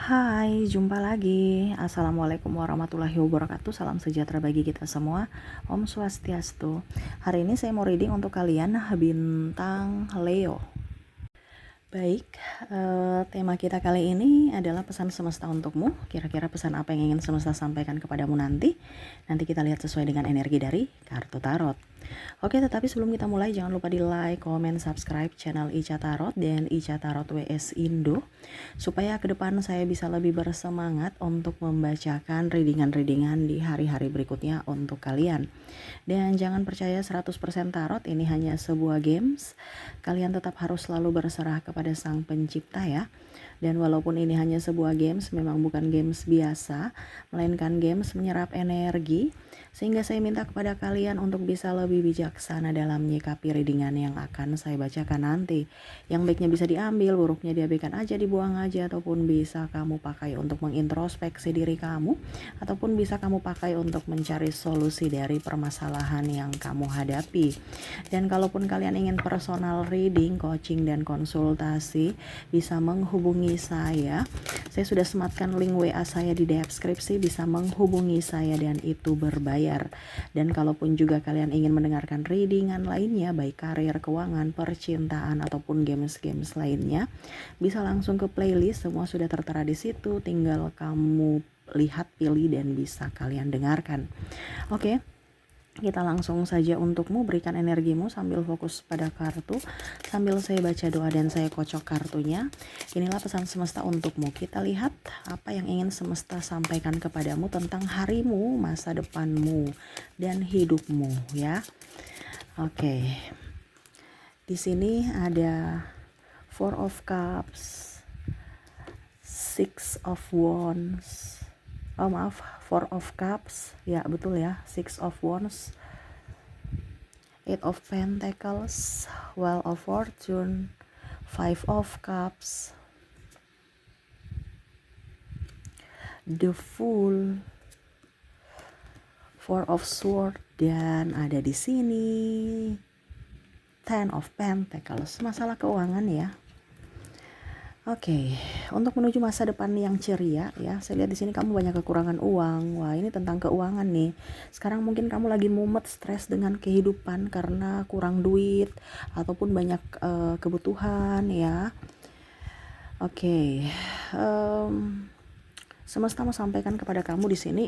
Hai, jumpa lagi. Assalamualaikum warahmatullahi wabarakatuh. Salam sejahtera bagi kita semua. Om Swastiastu. Hari ini saya mau reading untuk kalian bintang Leo. Baik, tema kita kali ini adalah pesan semesta untukmu. Kira-kira pesan apa yang ingin semesta sampaikan kepadamu nanti? Nanti kita lihat sesuai dengan energi dari kartu tarot. Oke, tetapi sebelum kita mulai jangan lupa di like, comment, subscribe channel Ica Tarot dan Ica Tarot WS Indo supaya ke depan saya bisa lebih bersemangat untuk membacakan readingan-readingan di hari-hari berikutnya untuk kalian. Dan jangan percaya 100% tarot, ini hanya sebuah games. Kalian tetap harus selalu berserah kepada Sang Pencipta ya. Dan walaupun ini hanya sebuah games, memang bukan games biasa, melainkan games menyerap energi. Sehingga saya minta kepada kalian untuk bisa lebih bijaksana dalam menyikapi readingan yang akan saya bacakan nanti. Yang baiknya bisa diambil, buruknya diabaikan aja, dibuang aja, ataupun bisa kamu pakai untuk mengintrospeksi diri kamu, ataupun bisa kamu pakai untuk mencari solusi dari permasalahan yang kamu hadapi. Dan kalaupun kalian ingin personal reading, coaching, dan konsultasi, bisa menghubungi saya. Saya sudah sematkan link WA saya di deskripsi, bisa menghubungi saya dan itu berbayar. Dan kalaupun juga kalian ingin mendengarkan readingan lainnya, baik karir, keuangan, percintaan, ataupun games-games lainnya, bisa langsung ke playlist, semua sudah tertera di situ, tinggal kamu lihat, pilih, dan bisa kalian dengarkan. Oke. Kita langsung saja untukmu, berikan energimu sambil fokus pada kartu, sambil saya baca doa dan saya kocok kartunya. Inilah pesan semesta untukmu. Kita lihat apa yang ingin semesta sampaikan kepadamu tentang harimu, masa depanmu, dan hidupmu ya. Oke. Di sini ada Four of Cups, Six of Wands. Oh maaf, Four of Cups, ya betul ya, Six of Wands, Eight of Pentacles, Wheel of Fortune, Five of Cups, The Fool, Four of Swords, dan ada di sini Ten of Pentacles, masalah keuangan ya. Oke, untuk menuju masa depan yang ceria ya. Saya lihat di sini kamu banyak kekurangan uang. Wah, ini tentang keuangan nih. Sekarang mungkin kamu lagi mumet, stres dengan kehidupan karena kurang duit ataupun banyak kebutuhan ya. Oke. Semesta mau sampaikan kepada kamu di sini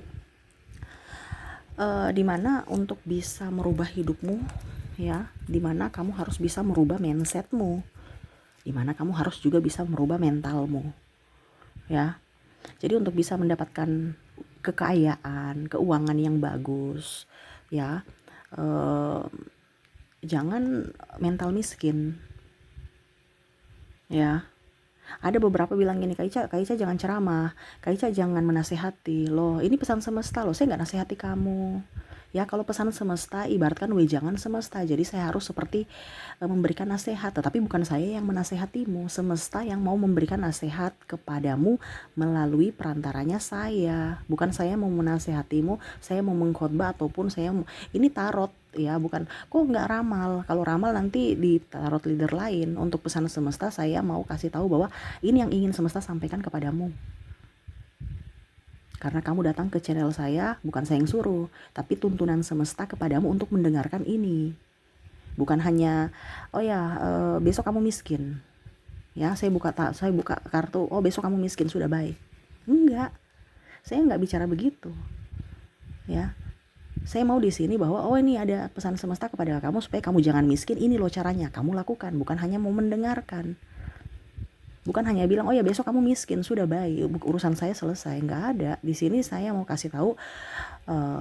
dimana untuk bisa merubah hidupmu ya, dimana kamu harus bisa merubah mindsetmu, dimana kamu harus juga bisa merubah mentalmu ya. Jadi untuk bisa mendapatkan kekayaan, keuangan yang bagus ya, jangan mental miskin ya. Ada beberapa bilang gini, Kak Ica jangan ceramah, Kak Ica jangan menasehati. Loh, ini pesan semesta loh, saya nggak nasehati kamu. Ya, kalau pesan semesta ibaratkan wejangan semesta. Jadi saya harus seperti memberikan nasihat, tetapi bukan saya yang menasehatimu. Semesta yang mau memberikan nasihat kepadamu melalui perantaranya saya. Bukan saya mau menasehatimu, saya mau mengkhotbah ataupun ini tarot ya, bukan kok nggak ramal. Kalau ramal nanti di tarot leader lain. Untuk pesan semesta saya mau kasih tahu bahwa ini yang ingin semesta sampaikan kepadamu. Karena kamu datang ke channel saya, bukan saya yang suruh, tapi tuntunan semesta kepadamu untuk mendengarkan ini. Bukan hanya, oh ya besok kamu miskin. Ya, saya buka kartu, oh besok kamu miskin, sudah baik. Enggak, saya enggak bicara begitu. Ya, saya mau di sini bahwa oh ini ada pesan semesta kepada kamu supaya kamu jangan miskin, ini loh caranya, kamu lakukan, bukan hanya mau mendengarkan. Bukan hanya bilang oh ya besok kamu miskin, sudah baik, urusan saya selesai. Nggak ada. Di sini saya mau kasih tahu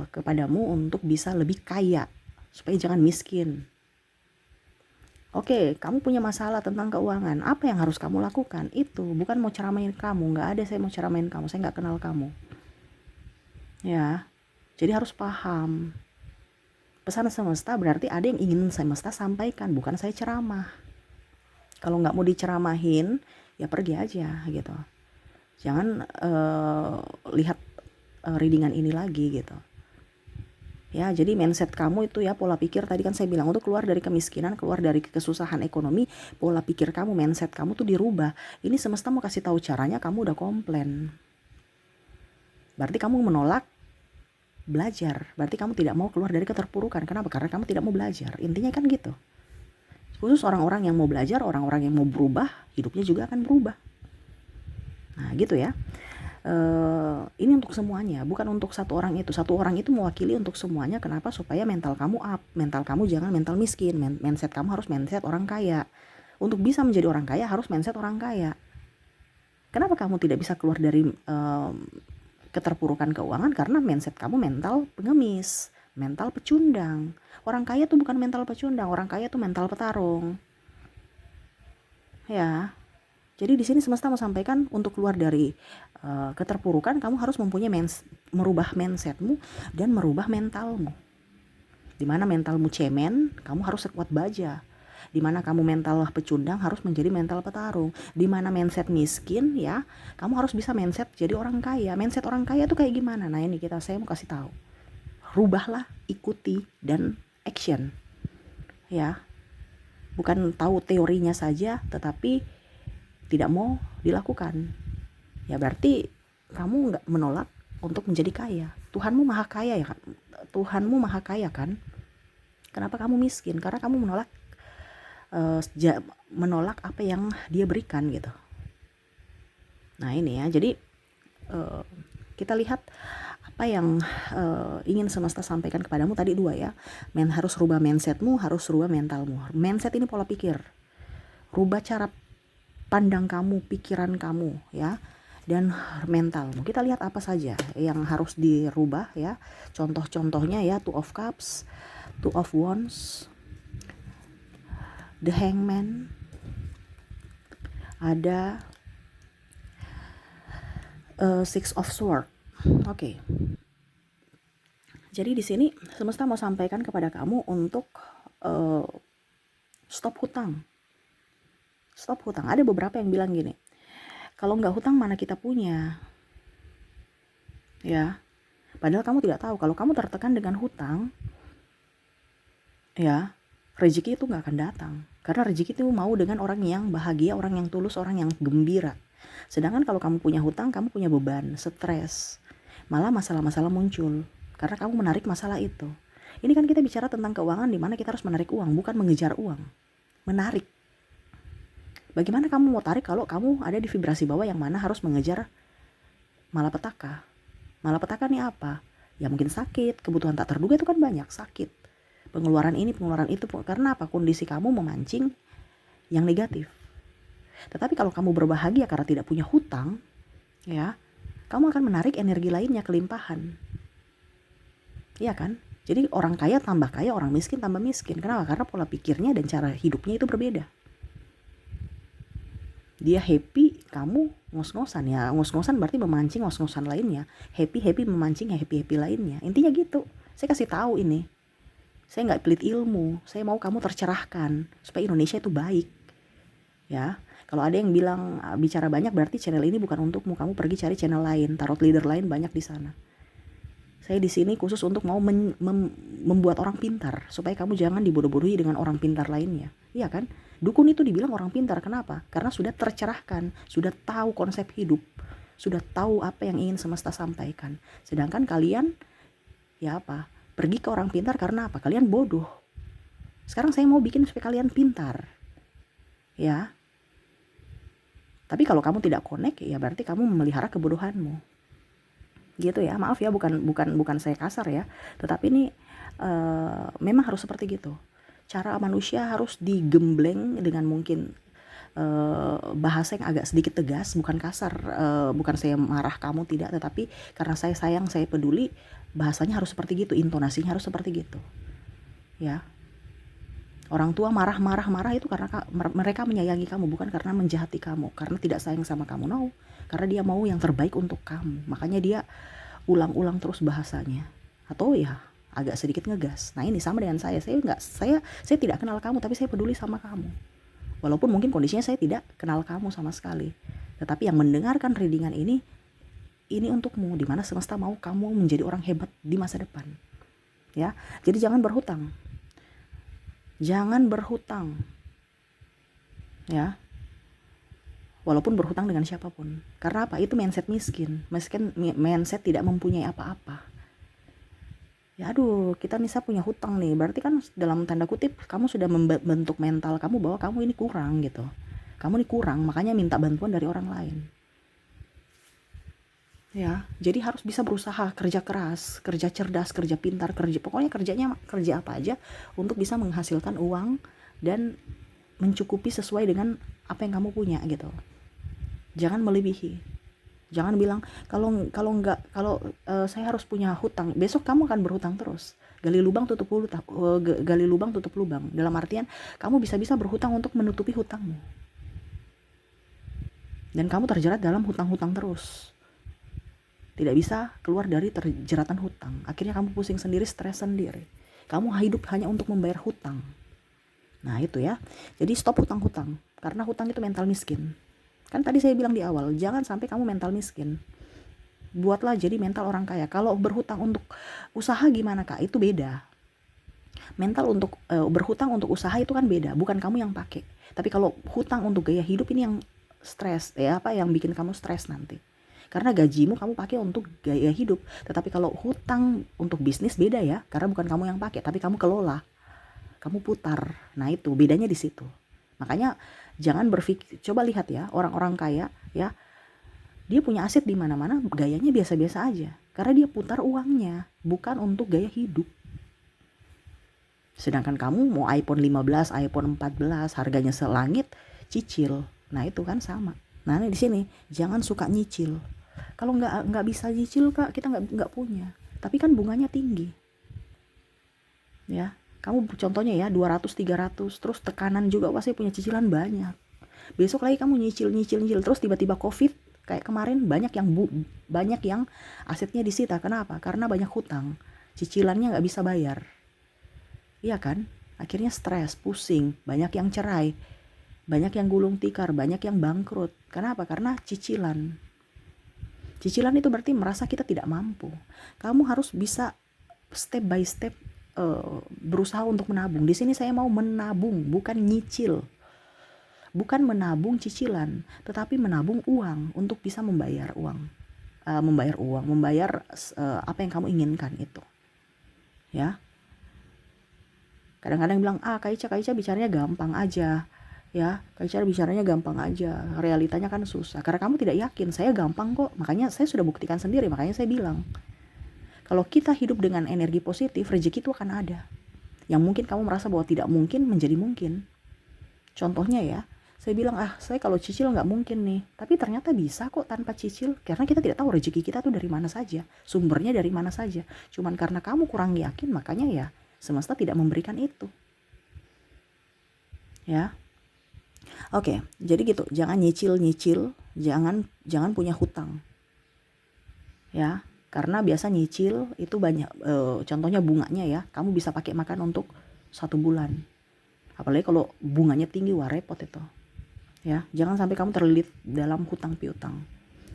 kepadamu untuk bisa lebih kaya supaya jangan miskin. Oke, kamu punya masalah tentang keuangan, apa yang harus kamu lakukan? Itu bukan mau ceramain kamu, nggak ada saya mau ceramain kamu, saya nggak kenal kamu. Ya, jadi harus paham. Pesan semesta berarti ada yang ingin semesta sampaikan, bukan saya ceramah. Kalau nggak mau diceramahin, ya pergi aja gitu. Jangan lihat readingan ini lagi gitu. Ya, jadi mindset kamu itu ya, pola pikir tadi kan saya bilang untuk keluar dari kemiskinan, keluar dari kesusahan ekonomi, pola pikir kamu, mindset kamu tuh dirubah. Ini semesta mau kasih tahu caranya, kamu udah komplain. Berarti kamu menolak belajar. Berarti kamu tidak mau keluar dari keterpurukan. Kenapa? Karena kamu tidak mau belajar. Intinya kan gitu. Khusus orang-orang yang mau belajar, orang-orang yang mau berubah, hidupnya juga akan berubah. Nah, gitu ya. Ini untuk semuanya, bukan untuk satu orang itu. Satu orang itu mewakili untuk semuanya. Kenapa? Supaya mental kamu up, mental kamu jangan mental miskin. Mindset kamu harus mindset orang kaya. Untuk bisa menjadi orang kaya harus mindset orang kaya. Kenapa kamu tidak bisa keluar dari keterpurukan keuangan? Karena mindset kamu mental pengemis, mental pecundang. Orang kaya tuh bukan mental pecundang, orang kaya tuh mental petarung. Ya. Jadi di sini semesta mau sampaikan untuk keluar dari keterpurukan, kamu harus mempunyai merubah mindsetmu dan merubah mentalmu. Dimana mentalmu cemen, kamu harus sekuat baja. Dimana kamu mental pecundang, harus menjadi mental petarung. Dimana mindset miskin, ya, kamu harus bisa mindset jadi orang kaya. Mindset orang kaya tuh kayak gimana? Nah, ini saya mau kasih tahu. Rubahlah, ikuti, dan action. Ya, bukan tahu teorinya saja, tetapi tidak mau dilakukan. Ya berarti kamu nggak menolak untuk menjadi kaya. Tuhanmu maha kaya ya kan? Tuhanmu maha kaya kan? Kenapa kamu miskin? Karena kamu menolak apa yang dia berikan gitu. Nah ini ya, jadi kita lihat apa yang ingin semesta sampaikan kepadamu tadi dua ya. Harus rubah mindsetmu, harus rubah mentalmu. Mindset ini pola pikir. Rubah cara pandang kamu, pikiran kamu ya, dan mentalmu. Kita lihat apa saja yang harus dirubah ya. Contoh-contohnya ya, Two of Cups, Two of Wands, The Hangman, ada Six of Swords. Oke. Jadi di sini semesta mau sampaikan kepada kamu untuk stop hutang. Stop hutang. Ada beberapa yang bilang gini, kalau nggak hutang mana kita punya, ya. Padahal kamu tidak tahu kalau kamu tertekan dengan hutang, ya, rezeki itu nggak akan datang. Karena rezeki itu mau dengan orang yang bahagia, orang yang tulus, orang yang gembira. Sedangkan kalau kamu punya hutang, kamu punya beban, stres, malah masalah-masalah muncul karena kamu menarik masalah itu. Ini kan kita bicara tentang keuangan, di mana kita harus menarik uang, bukan mengejar uang. Menarik. Bagaimana kamu mau tarik kalau kamu ada di vibrasi bawah yang mana harus mengejar malapetaka? Malapetaka nih apa? Ya mungkin sakit, kebutuhan tak terduga itu kan banyak, sakit. Pengeluaran ini, pengeluaran itu, karena apa? Kondisi kamu memancing yang negatif. Tetapi kalau kamu berbahagia karena tidak punya hutang, ya, kamu akan menarik energi lainnya, kelimpahan. Iya kan? Jadi orang kaya tambah kaya, orang miskin tambah miskin. Kenapa? Karena pola pikirnya dan cara hidupnya itu berbeda. Dia happy, kamu ngos-ngosan ya. Ngos-ngosan berarti memancing ngos-ngosan lainnya. Happy memancing ya happy lainnya. Intinya gitu. Saya kasih tahu ini. Saya nggak pelit ilmu. Saya mau kamu tercerahkan supaya Indonesia itu baik. Ya. Kalau ada yang bilang bicara banyak berarti channel ini bukan untukmu. Kamu pergi cari channel lain, tarot leader lain banyak di sana. Saya di sini khusus untuk mau membuat orang pintar supaya kamu jangan dibodoh-bodohi dengan orang pintar lainnya. Iya kan? Dukun itu dibilang orang pintar. Kenapa? Karena sudah tercerahkan, sudah tahu konsep hidup, sudah tahu apa yang ingin semesta sampaikan. Sedangkan kalian, ya apa? Pergi ke orang pintar karena apa? Kalian bodoh. Sekarang saya mau bikin supaya kalian pintar. Ya. Tapi kalau kamu tidak connect, ya berarti kamu memelihara kebodohanmu. Gitu ya. Maaf ya, bukan saya kasar ya. Tetapi ini memang harus seperti gitu. Cara manusia harus digembleng dengan mungkin bahasa yang agak sedikit tegas, bukan kasar, bukan saya marah kamu, tidak, tetapi karena saya sayang, saya peduli, bahasanya harus seperti gitu, intonasinya harus seperti gitu. Ya. Orang tua marah itu karena mereka menyayangi kamu, bukan karena menjahati kamu, karena tidak sayang sama kamu. No, karena dia mau yang terbaik untuk kamu. Makanya dia ulang-ulang terus bahasanya. Atau ya agak sedikit ngegas. Nah, ini sama dengan saya tidak kenal kamu, tapi saya peduli sama kamu. Walaupun mungkin kondisinya saya tidak kenal kamu sama sekali. Tetapi yang mendengarkan readingan ini untukmu, di mana semesta mau kamu menjadi orang hebat di masa depan. ya. Jadi jangan berhutang. Jangan berhutang, ya. Walaupun berhutang dengan siapapun. Karena apa? Itu mindset miskin. Mindset tidak mempunyai apa-apa. Ya aduh, kita misal punya hutang nih, berarti kan dalam tanda kutip kamu sudah membentuk mental kamu bahwa kamu ini kurang gitu. Kamu ini kurang, makanya minta bantuan dari orang lain. Ya, jadi harus bisa berusaha, kerja keras, kerja cerdas, kerja pintar, pokoknya kerja apa aja untuk bisa menghasilkan uang dan mencukupi sesuai dengan apa yang kamu punya gitu. Jangan melebihi. Jangan bilang kalau saya harus punya hutang, besok kamu akan berhutang terus. Gali lubang tutup lubang. Dalam artian kamu bisa-bisa berhutang untuk menutupi hutangmu. Dan kamu terjerat dalam hutang-hutang terus. Tidak bisa keluar dari terjeratan hutang. Akhirnya kamu pusing sendiri, stres sendiri. Kamu hidup hanya untuk membayar hutang. Nah itu ya. Jadi stop hutang-hutang. Karena hutang itu mental miskin. Kan tadi saya bilang di awal, jangan sampai kamu mental miskin. Buatlah jadi mental orang kaya. Kalau berhutang untuk usaha gimana Kak? Itu beda. Mental untuk berhutang untuk usaha itu kan beda. Bukan kamu yang pakai. Tapi kalau hutang untuk gaya hidup ini yang stres. Yang bikin kamu stres nanti. Karena gajimu kamu pakai untuk gaya hidup. Tetapi kalau hutang untuk bisnis beda ya. Karena bukan kamu yang pakai, tapi kamu kelola. Kamu putar. Nah itu bedanya di situ. Makanya jangan berpikir, coba lihat ya orang-orang kaya ya. Dia punya aset di mana-mana, gayanya biasa-biasa aja. Karena dia putar uangnya, bukan untuk gaya hidup. Sedangkan kamu mau iPhone 15, iPhone 14, harganya selangit, cicil. Nah itu kan sama. Nah di sini jangan suka nyicil. Kalau nggak bisa nyicil Kak, kita nggak punya. Tapi kan bunganya tinggi. Ya, kamu contohnya ya 200, 300, terus tekanan juga pasti punya cicilan banyak. Besok lagi kamu nyicil, terus tiba-tiba COVID kayak kemarin banyak yang asetnya disita. Kenapa? Karena banyak hutang. Cicilannya nggak bisa bayar. Iya kan? Akhirnya stres, pusing, banyak yang cerai, banyak yang gulung tikar, banyak yang bangkrut. Kenapa? Karena cicilan. Cicilan itu berarti merasa kita tidak mampu. Kamu harus bisa step by step berusaha untuk menabung. Di sini saya mau menabung, bukan nyicil. Bukan menabung cicilan, tetapi menabung uang untuk bisa membayar apa yang kamu inginkan itu. Ya. Kadang-kadang bilang, Kak Ica bicaranya gampang aja. Ya, Kak Ica bicaranya gampang aja. Realitanya kan susah. Karena kamu tidak yakin, saya gampang kok. Makanya saya sudah buktikan sendiri, makanya saya bilang. Kalau kita hidup dengan energi positif, rezeki itu akan ada. Yang mungkin kamu merasa bahwa tidak mungkin menjadi mungkin. Contohnya ya, saya bilang saya kalau cicil nggak mungkin nih, tapi ternyata bisa kok tanpa cicil, karena kita tidak tahu rezeki kita tuh dari mana saja, sumbernya dari mana saja. Cuman karena kamu kurang yakin, makanya ya semesta tidak memberikan itu. Ya, oke, jadi gitu, jangan nyicil, jangan punya hutang. Ya, karena biasa nyicil itu banyak, contohnya bunganya ya, kamu bisa pakai makan untuk 1 bulan. Apalagi kalau bunganya tinggi, wah repot itu. Ya, jangan sampai kamu terlilit dalam hutang piutang.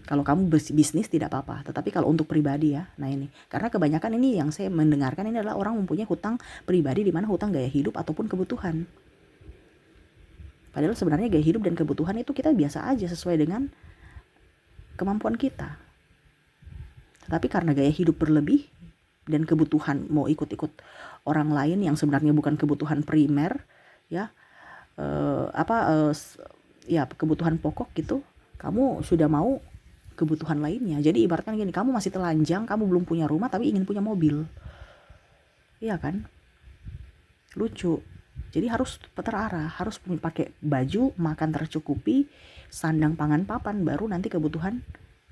Kalau kamu bisnis tidak apa-apa, tetapi kalau untuk pribadi ya, nah ini. Karena kebanyakan ini yang saya mendengarkan ini adalah orang mempunyai hutang pribadi, di mana hutang gaya hidup ataupun kebutuhan. Padahal sebenarnya gaya hidup dan kebutuhan itu kita biasa aja sesuai dengan kemampuan kita. Tetapi karena gaya hidup berlebih dan kebutuhan mau ikut-ikut orang lain yang sebenarnya bukan kebutuhan primer, ya, kebutuhan pokok gitu, kamu sudah mau kebutuhan lainnya. Jadi ibaratkan gini, kamu masih telanjang, kamu belum punya rumah tapi ingin punya mobil. Iya kan? Lucu. Jadi harus terarah, harus pakai baju, makan tercukupi, sandang pangan papan, baru nanti kebutuhan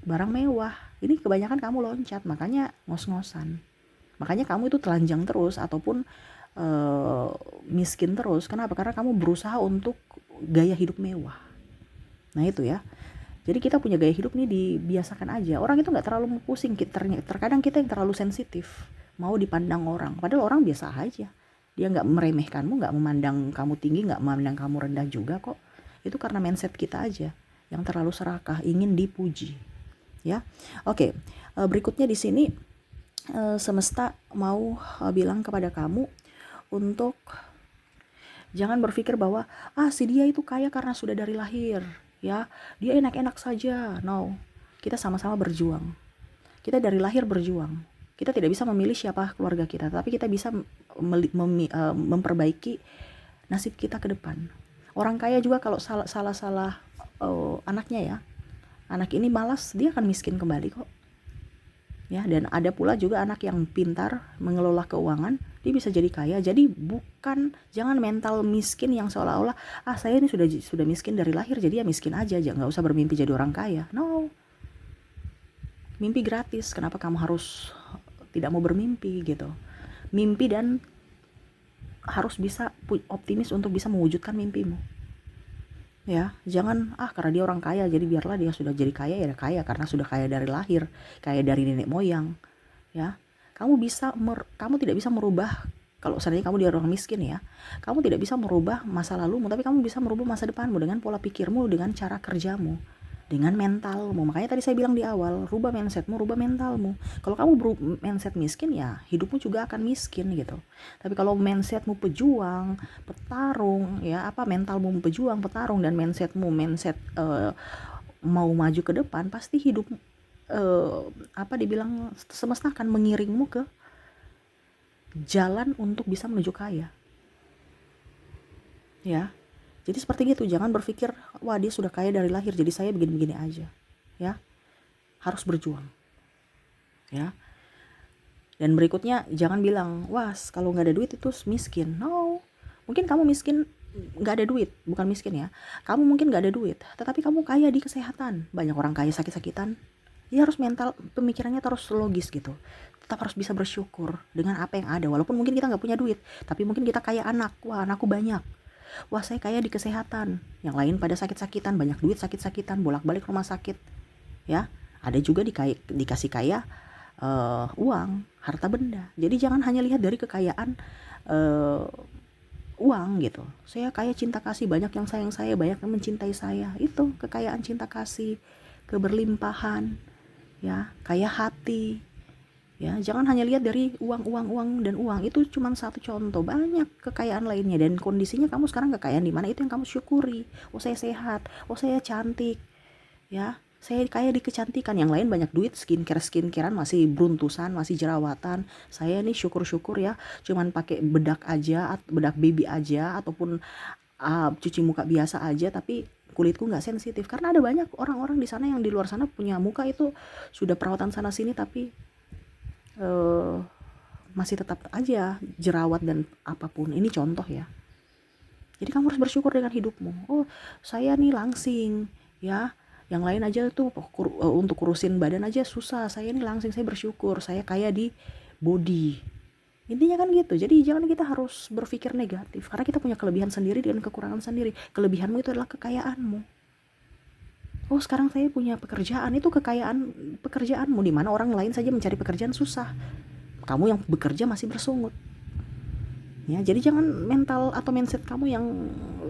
barang mewah. Ini kebanyakan kamu loncat, makanya ngos-ngosan. Makanya kamu itu telanjang terus ataupun miskin terus. Kenapa? Karena kamu berusaha untuk gaya hidup mewah. Nah itu ya. Jadi kita punya gaya hidup nih dibiasakan aja. Orang itu nggak terlalu pusing. Terkadang kita yang terlalu sensitif, mau dipandang orang. Padahal orang biasa aja. Dia nggak meremehkanmu, nggak memandang kamu tinggi, nggak memandang kamu rendah juga kok. Itu karena mindset kita aja yang terlalu serakah, ingin dipuji. Ya, oke. Berikutnya di sini semesta mau bilang kepada kamu untuk jangan berpikir bahwa si dia itu kaya karena sudah dari lahir, ya. Dia enak-enak saja. No. Kita sama-sama berjuang. Kita dari lahir berjuang. Kita tidak bisa memilih siapa keluarga kita, tapi kita bisa memperbaiki nasib kita ke depan. Orang kaya juga kalau salah anaknya ya, anak ini malas, dia akan miskin kembali kok. Ya, dan ada pula juga anak yang pintar mengelola keuangan, dia bisa jadi kaya. Jadi jangan mental miskin yang seolah-olah saya ini sudah miskin dari lahir, jadi ya miskin aja, nggak usah bermimpi jadi orang kaya. No, mimpi gratis, kenapa kamu harus tidak mau bermimpi gitu? Mimpi dan harus bisa optimis untuk bisa mewujudkan mimpimu. Ya, jangan karena dia orang kaya jadi biarlah dia sudah jadi kaya, ya kaya karena sudah kaya dari lahir, kaya dari nenek moyang. Ya, kamu tidak bisa merubah, kalau seandainya kamu dia orang miskin ya, kamu tidak bisa merubah masa lalumu, tapi kamu bisa merubah masa depanmu dengan pola pikirmu, dengan cara kerjamu, dengan mentalmu. Makanya tadi saya bilang di awal, rubah mindsetmu, rubah mentalmu. Kalau kamu mindset miskin, ya hidupmu juga akan miskin gitu. Tapi kalau mindsetmu pejuang, petarung, ya mentalmu pejuang, petarung, dan mindset mau maju ke depan, pasti hidup dibilang semesta akan mengiringmu ke jalan untuk bisa menuju kaya. Ya. Jadi seperti gitu, jangan berpikir wah dia sudah kaya dari lahir jadi saya begini-begini aja. Ya. Harus berjuang. Ya. Dan berikutnya jangan bilang, wah kalau nggak ada duit itu miskin. No. Mungkin kamu miskin nggak ada duit, bukan miskin ya. Kamu mungkin nggak ada duit, tetapi kamu kaya di kesehatan. Banyak orang kaya sakit-sakitan. Dia harus mental, pemikirannya terus logis gitu. Tetap harus bisa bersyukur dengan apa yang ada. Walaupun mungkin kita nggak punya duit, tapi mungkin kita kaya anak. Wah, anakku banyak. Wah, saya kaya di kesehatan. Yang lain pada sakit-sakitan, banyak duit sakit-sakitan, bolak-balik rumah sakit. Ya, ada juga dikasih kaya uang, harta benda. Jadi jangan hanya lihat dari kekayaan uang gitu. Saya kaya cinta kasih, banyak yang sayang saya, banyak yang mencintai saya. Itu kekayaan cinta kasih, keberlimpahan, ya, kaya hati. Ya, jangan hanya lihat dari uang dan uang. Itu cuma satu contoh, banyak kekayaan lainnya, dan kondisinya kamu sekarang kekayaan di mana itu yang kamu syukuri. Oh, saya sehat, oh saya cantik. Ya, saya kaya di kecantikan. Yang lain banyak duit, skincarean masih beruntusan, masih jerawatan. Saya nih syukur-syukur ya, cuman pakai bedak aja, bedak baby aja, ataupun cuci muka biasa aja, tapi kulitku nggak sensitif. Karena ada banyak orang-orang di sana yang di luar sana punya muka itu sudah perawatan sana sini, tapi masih tetap aja jerawat dan apapun. Ini contoh ya. Jadi kamu harus bersyukur dengan hidupmu. Oh, saya nih langsing ya. Yang lain aja tuh untuk kurusin badan aja susah. Saya nih langsing, saya bersyukur. Saya kaya di body. Intinya kan gitu. Jadi jangan kita harus berpikir negatif, karena kita punya kelebihan sendiri dan kekurangan sendiri. Kelebihanmu itu adalah kekayaanmu. Oh, sekarang saya punya pekerjaan, itu pekerjaanmu, di mana orang lain saja mencari pekerjaan susah. Kamu yang bekerja masih bersungut. Ya, jadi jangan mental atau mindset kamu yang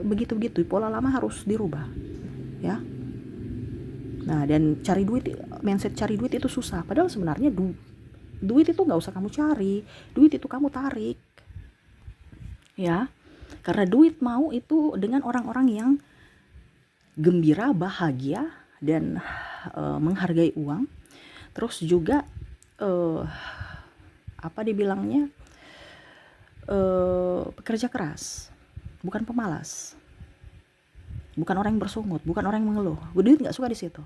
begitu-begitu, pola lama harus dirubah. Ya. Nah, dan mindset cari duit itu susah. Padahal sebenarnya duit itu nggak usah kamu cari, duit itu kamu tarik. Ya. Karena duit mau itu dengan orang-orang yang gembira, bahagia, dan menghargai uang. Terus juga dibilangnya pekerja keras, bukan pemalas, bukan orang yang bersungut, bukan orang yang mengeluh. Duit nggak suka di situ.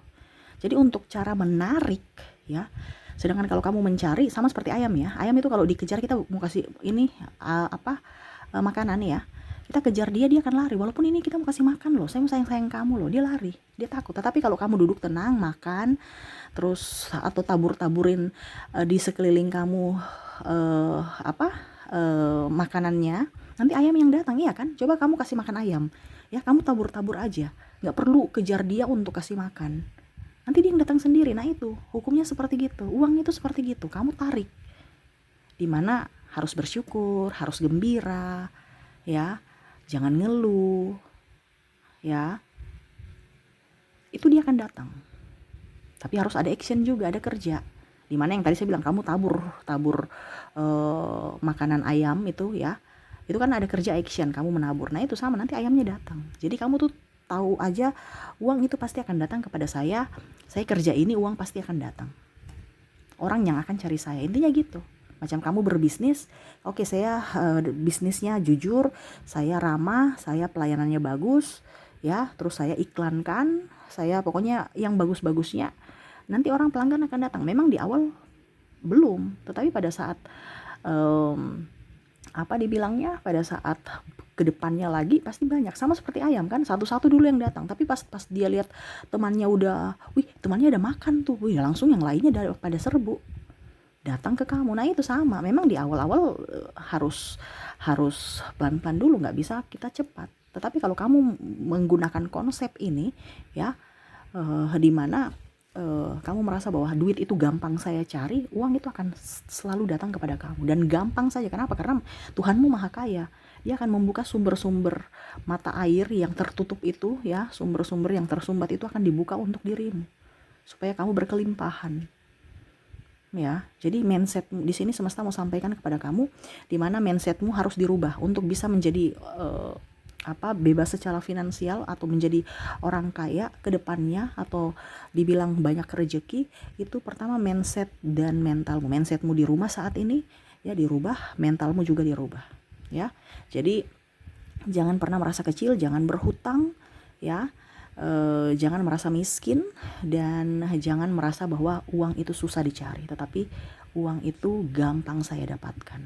Jadi untuk cara menarik ya, sedangkan kalau kamu mencari, sama seperti ayam ya. Ayam itu kalau dikejar, kita mau kasih ini makanan ya, kita kejar dia akan lari. Walaupun ini kita mau kasih makan loh, saya mau sayang kamu loh, dia lari, dia takut. Tetapi kalau kamu duduk tenang makan, terus atau taburin di sekeliling kamu makanannya, nanti ayam yang datang, ya kan? Coba kamu kasih makan ayam ya, kamu tabur aja, nggak perlu kejar dia untuk kasih makan, nanti dia yang datang sendiri. Nah, itu hukumnya seperti gitu. Uang itu seperti gitu, kamu tarik, dimana harus bersyukur, harus gembira ya, jangan ngeluh ya, itu dia akan datang. Tapi harus ada action juga, ada kerja Dimana yang tadi saya bilang kamu tabur tabur makanan ayam itu ya, itu kan ada kerja action, kamu menabur. Nah itu sama, nanti ayamnya datang. Jadi kamu tuh tahu aja uang itu pasti akan datang kepada saya kerja ini uang pasti akan datang. Orang yang akan cari saya, intinya gitu. Macam kamu berbisnis, oke saya bisnisnya jujur, saya ramah, saya pelayanannya bagus, ya, terus saya iklankan, saya pokoknya yang bagus-bagusnya. Nanti orang pelanggan akan datang. Memang di awal belum, tetapi pada saat apa dibilangnya, pada saat kedepannya lagi pasti banyak. Sama seperti ayam kan, satu-satu dulu yang datang, tapi pas dia lihat temannya udah, wih temannya ada makan tuh, wih langsung yang lainnya pada serbu datang ke kamu. Nah itu sama, memang di awal-awal harus pelan-pelan dulu, nggak bisa kita cepat. Tetapi kalau kamu menggunakan konsep ini ya, di mana kamu merasa bahwa duit itu gampang saya cari, uang itu akan selalu datang kepada kamu dan gampang saja. Kenapa? Karena Tuhanmu maha kaya. Dia akan membuka sumber-sumber mata air yang tertutup itu ya, sumber-sumber yang tersumbat itu akan dibuka untuk dirimu supaya kamu berkelimpahan. Ya, jadi mindset di sini semesta mau sampaikan kepada kamu di mana mindsetmu harus dirubah untuk bisa menjadi bebas secara finansial atau menjadi orang kaya ke depannya atau dibilang banyak rezeki. Itu pertama mindset dan mentalmu. Mindsetmu di rumah saat ini ya dirubah, mentalmu juga dirubah ya. Jadi jangan pernah merasa kecil, jangan berhutang ya. Jangan merasa miskin dan jangan merasa bahwa uang itu susah dicari, tetapi uang itu gampang saya dapatkan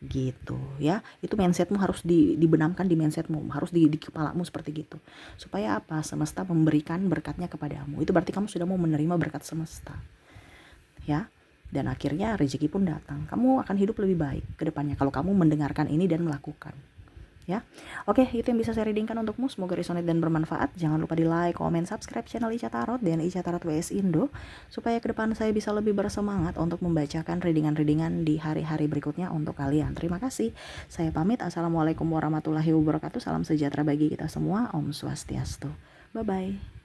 gitu ya. Itu mindsetmu harus dibenamkan, di mindsetmu harus di kepalamu seperti gitu, supaya apa, semesta memberikan berkatnya kepadamu. Itu berarti kamu sudah mau menerima berkat semesta ya, dan akhirnya rezeki pun datang. Kamu akan hidup lebih baik ke depannya kalau kamu mendengarkan ini dan melakukan ya. Oke, itu yang bisa saya readingkan untukmu. Semoga resonate dan bermanfaat. Jangan lupa di like, komen, subscribe channel Ica Tarot dan Ica Tarot WS Indo supaya ke depan saya bisa lebih bersemangat untuk membacakan readingan-readingan di hari-hari berikutnya untuk kalian. Terima kasih. Saya pamit. Assalamualaikum warahmatullahi wabarakatuh. Salam sejahtera bagi kita semua. Om Swastiastu. Bye bye.